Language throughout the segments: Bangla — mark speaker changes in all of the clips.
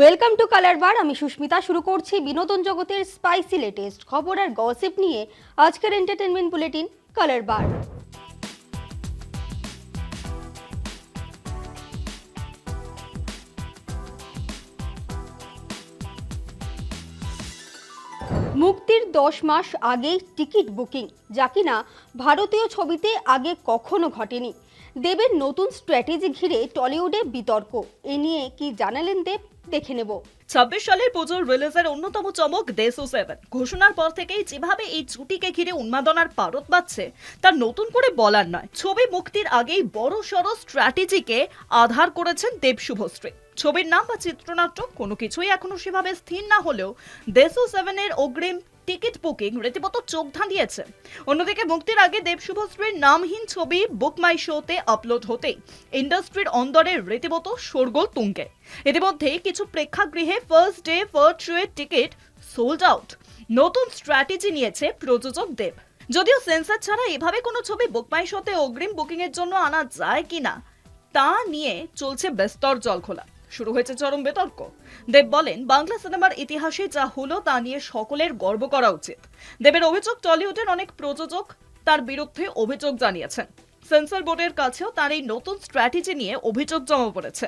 Speaker 1: ওয়েলকাম টু কালার বার। আমি সুস্মিতা। শুরু করছি বিনোদন জগতের স্পাইসি লেটেস্ট খবর আর গসিপ নিয়ে আজকের এন্টারটেনমেন্ট বুলেটিন কালার বার। মুক্তির 10 মাস আগেই টিকিট বুকিং, যা কিনা ভারতীয় ছবিতে আগে কখনো ঘটেনি। দেবের নতুন স্ট্র্যাটেজি ঘিরে টলিউডে বিতর্ক। এ নিয়ে কি জানালেন দেব, দেখে নেব।
Speaker 2: 26 সালের পুজোর রিলিজের অন্যতম চমক দেশু 7 ঘোষণার পর থেকেই যেভাবে এই জুটিকে ঘিরে উন্মাদনার পারদ বাজছে তা নতুন করে বলার নয়। ছবি মুক্তির আগেই বড় সড় স্ট্র্যাটেজিকে আধার করেছেন দেব শুভশ্রী। ছবির নাম বা চিত্রনাট্য কোনো কিছুই এখনো সেভাবে স্থির না হলেও দেশু 7 এর অগ্রিম টিকিট বুকিং রীতিমতো চোখ ধাঁধিয়েছে। অন্যদিকে মুক্তির আগে দেব শুভশ্রীর নামহীন ছবি বুক মাই শোতে আপলোড হতেই ইন্ডাস্ট্রির অন্দরে রীতিমতো শোরগোল তুঙ্গে। ইতিমধ্যে কিছু প্রেক্ষাগৃহে ফার্স্ট ডে ফার্স্ট শোয়ের টিকিট সোল্ড আউট। নতুন স্ট্র্যাটেজি নিয়েছে প্রযোজক দেব। যদিও সেন্সর ছাড়া এভাবে কোনো ছবি বুক মাই শোতে অগ্রিম বুকিং এর জন্য আনা যায় কিনা তা নিয়ে চলছে বেস্তর জলখোলা। শুরু হয়েছে চরম বিতর্ক। দেব বলেন, বাংলা সিনেমার ইতিহাসে যা হলো তা নিয়ে সকলের গর্ব করা উচিত। দেবের অভিযোগ, টলিউডের অনেক প্রযোজক তার বিরুদ্ধে অভিযোগ জানিয়েছেন। সেন্সর বোর্ডের কাছেও তার এই নতুন স্ট্র্যাটেজি নিয়ে অভিযোগ জমা পড়েছে।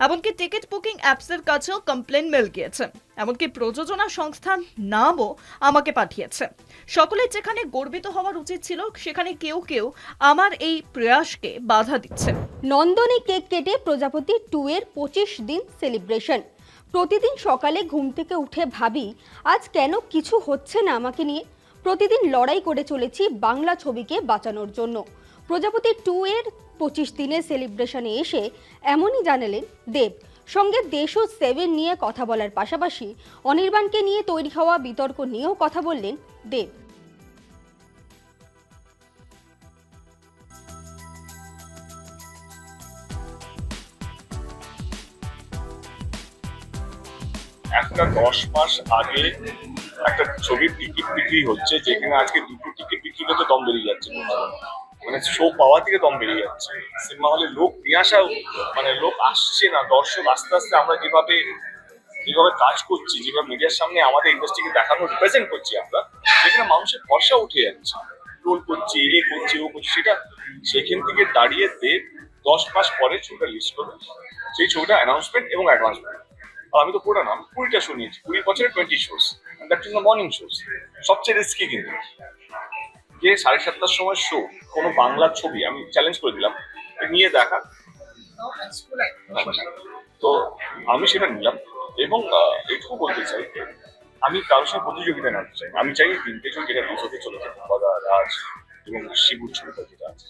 Speaker 2: এমনকি টিকিট বুকিং অ্যাপসের কাছেও কমপ্লেন মেল গিয়েছে। এমনকি প্রযোজনা সংস্থার নামও আমাকে পাঠিয়েছে। সকলের যেখানে গর্বিত হওয়ার উচিত ছিল, সেখানে কেউ কেউ আমার এই প্রয়াসকে বাধা দিচ্ছে।
Speaker 1: নন্দনে কেক কেটে প্রজাপতি 2 এর 25 দিন সেলিব্রেশন। প্রতিদিন সকালে ঘুম থেকে উঠে ভাবি, আজ কেন কিছু হচ্ছে না আমাকে নিয়ে। প্রতিদিন লড়াই করে চলেছি বাংলা ছবিকে বাঁচানোর জন্য। প্রজাপতি 2 এর 25 দিনের সেলিব্রেশনে এসে এমনই জানালেন দেব। সঙ্গে দেশু 7 নিয়ে কথা বলার পাশাপাশি অনির্বাণকে নিয়ে তৈরি হওয়া বিতর্ক নিয়েও কথা বললেন দেব।
Speaker 3: একটা 10 মাস আগে একটা ছবির টিকিট বিক্রি হচ্ছে, যেখানে আজকে দুটো টিকিট বিক্রি করতে দম বেরিয়ে যাচ্ছে। মানে শো পাওয়া থেকে দম বেরিয়ে যাচ্ছে। সিনেমা হলে লোক নিয়ে আসা, মানে লোক আসছে না। দর্শক আস্তে আস্তে আমরা যেভাবে কাজ করছি, যেভাবে মিডিয়ার সামনে আমাদের ইন্ডাস্ট্রিকে দেখানো, রিপ্রেজেন্ট করছি আমরা, সেখানে মানুষের ভরসা উঠে যাচ্ছে। ট্রোল করছি, এ করছি, ও করছি, সেখান থেকে দাঁড়িয়ে দেব 10 মাস পরে ছবিটা লিস্ট করবে। সেই ছবিটা অ্যানাউন্সমেন্ট এবং অ্যাডভান্সমেন্ট। আর আমি তো পুরো নাম 20টা শো নিয়েছি, 20 বছরে 20 shows, that is the morning shows. সবচেয়ে রিস্কি কিন্তু যে 7:30টার সময় শো, কোনো বাংলা ছবি আমি চ্যালেঞ্জ করে দিলাম নিয়ে দেখা। তো আমি সেটা নিলাম এবং এটুকু বলতে চাই, আমি কারোর সঙ্গে প্রতিযোগিতা নামতে চাই। আমি চাই 3টে ছবি যেটা দুশোতে চলেছে, বাবা, রাজ এবং শিবুর ছবিটা যেটা আছে,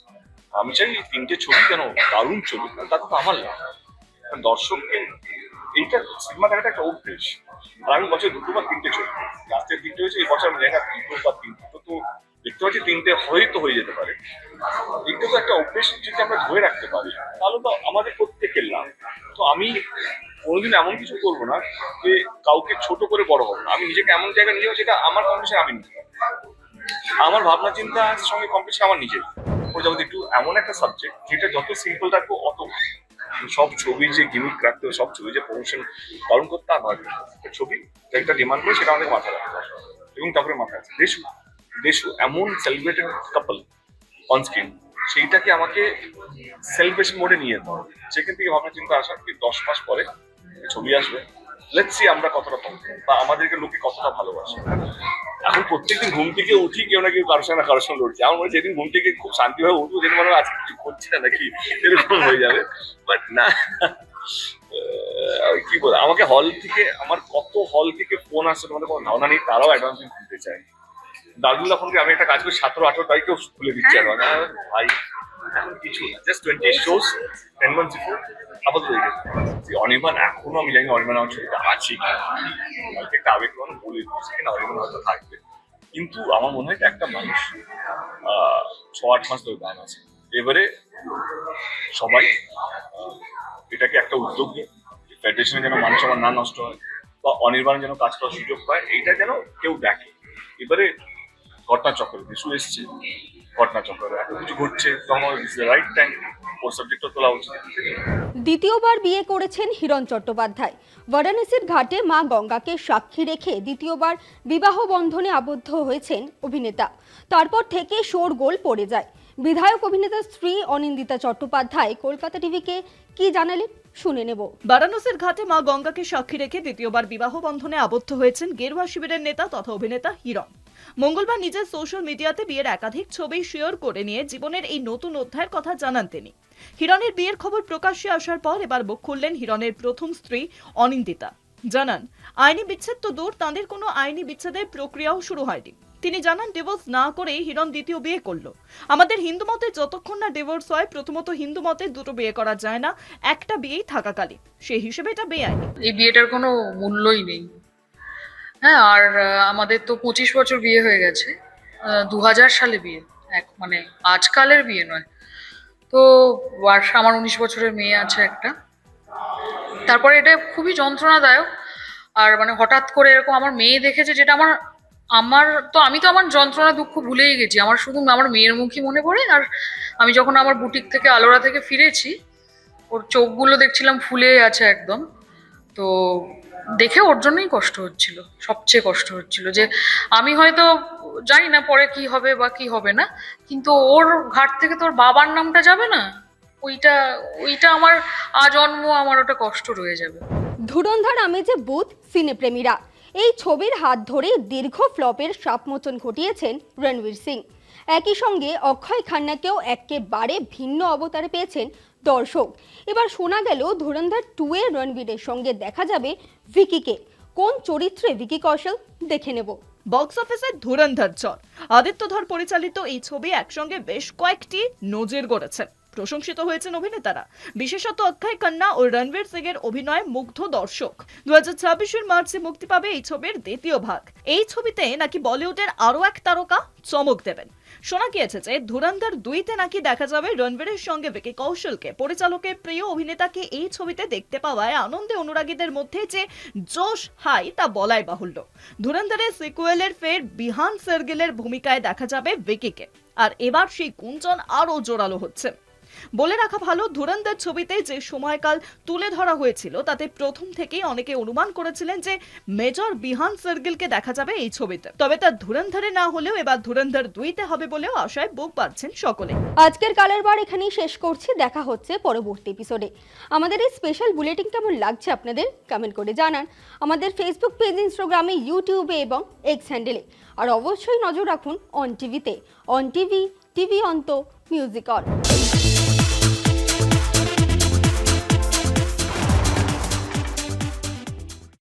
Speaker 3: আমি চাই এই 3টে ছবি যেন দারুণ ছবি। তাতে তো আমার লাভ। দর্শককে এইটা সিনেমা দেখাটা একটা অভ্যেস। আর আমি বছর 2 বা 3টে ছবি, লাস্টের 3টে হয়েছে, এই বছর আমি জানি না 2 বা 3টে, তো দেখতে পাচ্ছি 3টে হয়তো হয়ে যেতে পারে। এইটা তো একটা অভ্যেস, যদি আমরা ধরে রাখতে পারি তাহলে তো আমাদের প্রত্যেকের লাভ। তো আমি কোনোদিন এমন কিছু করবো না যে কাউকে ছোট করে বড় হবো না। আমি নিজেকে এমন জায়গায় নিয়ে যাবো যেটা আমার কম্পিটিশন আমি নিতে পারবো। আমার ভাবনা চিন্তার সঙ্গে কম্পিটিশন আমার নিজের। প্রজাপতি একটু এমন একটা সাবজেক্ট যেটা যত সিম্পল রাখবো অত সব ছবি যে গিমিক রাখতে হবে, সব ছবি যে প্রমোশন পালন করতে, তা নয়। ছবি একটা ডিমান্ড করে সেটা আমাদের মাথায় রাখতে হবে। এবং তারপরে মাথায় আছে দেশু এমন সেলিব্রেটেড কাপল অন স্ক্রিন, সেইটাকে আমাকে সেলিব্রেশন মোডে নিয়ে যেতে হবে। সেখান থেকে ভাবনা চিন্তা আসা কি 10 মাস পরে ছবি আসবে, লেটস সি আমরা কতটা পাবো বা আমাদেরকে লোকে কতটা ভালোবাসে। এখন প্রত্যেকদিন ঘুম থেকে উঠি কেউ না কেউ কারোর সঙ্গে লড়ছে। আমার মনে হয় যেদিন ঘুম থেকে খুব শান্তিভাবে উঠবো, যেদিন মনে হয় আজকে কিছু করছি না নাকি, এরকম হয়ে যাবে। বাট না, কি বলে, আমাকে হল থেকে, আমার কত হল থেকে ফোন আসছে, তোমাদের কোনো ধারণা নেই। তারাও অ্যাডভান্স খুলতে চায়। দার্জিলিং ফোন আমি একটা কাজ করি 17-18 তারিখেও খুলে দিচ্ছি অ্যাডভান্স। ভাই এখন কিছু না, জাস্ট 20 শোস 10 months before আপাতত হয়ে গেছে। অনির্বাণ এখনো আমি জানি অনির্বাণ আমার ছবিটা আছে কি, একটা আবেগ বলে দিচ্ছি কিনা, অনির্বাণ হয়তো থাকবে। কিন্তু আমার মনে হয় একটা মানুষ 6-8 মাস ধরে গান আছে। এবারে সবাই এটাকে একটা উদ্যোগ নিয়ে ফেডারেশনে যেন মানুষ আমার না নষ্ট হয় বা অনির্বাণ যেন কাজ করার সুযোগ পায়, এইটা যেন কেউ দেখে। এবারে ঘটনা চক্রে দেশু এসছে, ঘটনা চক্রে এত কিছু ঘটছে, তখন রাইট টাইম ওর সাবজেক্টও তোলা উচিত।
Speaker 1: দ্বিতীয়বার বিয়ে করেছেন হিরণ চট্টোপাধ্যায়। বারাণসীর ঘাটে মা গঙ্গাকে সাক্ষী রেখে দ্বিতীয়বার বিবাহ বন্ধনে আবদ্ধ হয়েছেন অভিনেতা। তারপর থেকে শোরগোল পড়ে যায়। বিধায়ক অভিনেতার স্ত্রী অনিন্দিতা চট্টোপাধ্যায় কলকাতা টিভিকে কি জানালেন শুনে নেব।
Speaker 2: বারাণসীর ঘাটে মা গঙ্গাকে সাক্ষী রেখে দ্বিতীয়বার বিবাহ বন্ধনে আবদ্ধ হয়েছেন গেরুয়া শিবিরের নেতা তথা অভিনেতা হিরণ। মঙ্গলবার নিজের সোশ্যাল মিডিয়াতে বিয়ের একাধিক ছবি শেয়ার করে নিয়ে জীবনের এই নতুন অধ্যায়ের কথা জানান তিনি। হিরণের বিয়ের খবর প্রকাশ্যে আসার পর এবার মুখ খুললেন হিরণের প্রথম স্ত্রী অনিন্দিতা। জানান, আইনি বিচ্ছেদ তো দূর, তাঁদের কোনো আইনি বিচ্ছেদের প্রক্রিয়াও শুরু হয়নি। তিনি জানান, ডিভোর্স না করেই হিরণ দ্বিতীয় বিয়ে করলো। আমাদের হিন্দু মতে যতক্ষণ না ডিভোর্স হয়, প্রথমত হিন্দু মতে দুটো বিয়ে করা যায় না, একটা বিয়েই থাকাকালীন, সেই হিসেবে এটা বেআইনি।
Speaker 4: এই বিয়েটার কোনো মূল্যই নেই। হ্যাঁ, আর আমাদের তো 25 বছর বিয়ে হয়ে গেছে, 2000 সালে বিয়ে, মানে আজকালের বিয়ে নয়। তো আর আমার 19 বছরের মেয়ে আছে একটা। তারপরে এটা খুবই যন্ত্রণাদায়ক। আর মানে হঠাৎ করে এরকম আমার মেয়ে দেখেছে, যেটা আমি তো আমার যন্ত্রণা দুঃখ ভুলেই গেছি। আমার শুধু আমার মেয়ের মুখই মনে পড়ে। আর আমি যখন আমার বুটিক থেকে আলোরা থেকে ফিরেছি, ওর চোখগুলো দেখছিলাম ফুলে আছে একদম। তো দেখে ওর জন্যই কষ্ট হচ্ছিল, সবচেয়ে কষ্ট হচ্ছিল যে আমি হয়তো জানি না পরে কি হবে বা কি হবে না, কিন্তু ওর ঘাট থেকে তো ওর বাবার নামটা যাবে না। ওইটা আমার আজন্ম আমার ওটা কষ্ট রয়ে যাবে।
Speaker 1: ধুরন্ধর আমেজে বুথ সিনেপ্রেমীরা। এই ছবির হাত ধরে দীর্ঘ ফ্লপের সাপমোচন ঘটিয়েছেন রণবীর সিং। একই সঙ্গে অক্ষয় খান্নাকেও একেবারে ভিন্ন অবতারে পেয়েছেন দর্শক। এবার শোনা গেল ধুরন্ধর 2 এ রণবীরের সঙ্গে দেখা যাবে ভিকিকে। কোন চরিত্রে ভিকি কৌশল, দেখে নেব।
Speaker 2: বক্স অফিসে ধুরন্ধর ঝড়। আদিত্য ধর পরিচালিত এই ছবি একসঙ্গে বেশ কয়েকটি নজির গড়েছে। প্রশংসিত হয়েছেন অভিনেতারা, বিশেষত অক্ষয় খান্না ও রণবীর সিং এর অভিনয়ে মুগ্ধ দর্শক। 2026 মার্চে মুক্তি পাবে এই ছবির দ্বিতীয় ভাগ। এই ছবিতে নাকি বলিউডের আরো এক তারকা চমক দেবেন। শোনা গিয়েছে যে ধুরন্ধর 2-তে নাকি দেখা যাবে রণবীরের সঙ্গে ভিকি কৌশলকে। পরিচালকের প্রিয় অভিনেতাকে এই ছবিতে দেখতে পাওয়ায় আনন্দে অনুরাগীদের মধ্যে যে জোশ হাই তা বলাই বাহুল্য। ধুরন্ধরের সিকুয়েলের ফের বিহান সেরগিলের ভূমিকায় দেখা যাবে ভিকিকে। আর এবার সেই গুঞ্জন আরো জোরালো হচ্ছে। বলে রাখা ভালো, ধুরন্ধর ছবিতে যে সময়কাল তুলে ধরা হয়েছিল তাতে প্রথম থেকেই অনেকে অনুমান করেছিলেন যে মেজর বিহান সেরগিলকে দেখা যাবে এই ছবিতে। তবে তা ধুরন্ধরে না হলেও এবার ধুরন্ধর 2-তে হবে বলেও আশায় বুক বাঁধছেন সকলে।
Speaker 1: আজকের কালের বার এখানেই শেষ করছি। দেখা হচ্ছে পরবর্তী এপিসোডে। আমাদের এই স্পেশাল বুলেটিন কেমন লাগছে আপনাদের কমেন্ট করে জানান। আমাদের ফেসবুক পেজ, ইনস্টাগ্রামে, ইউটিউবে এবং এক্স হ্যান্ডেলে। আর অবশ্যই নজর রাখুন অন টিভিতে। অন টিভি, টিভি অন্ত, মিউজিক অন।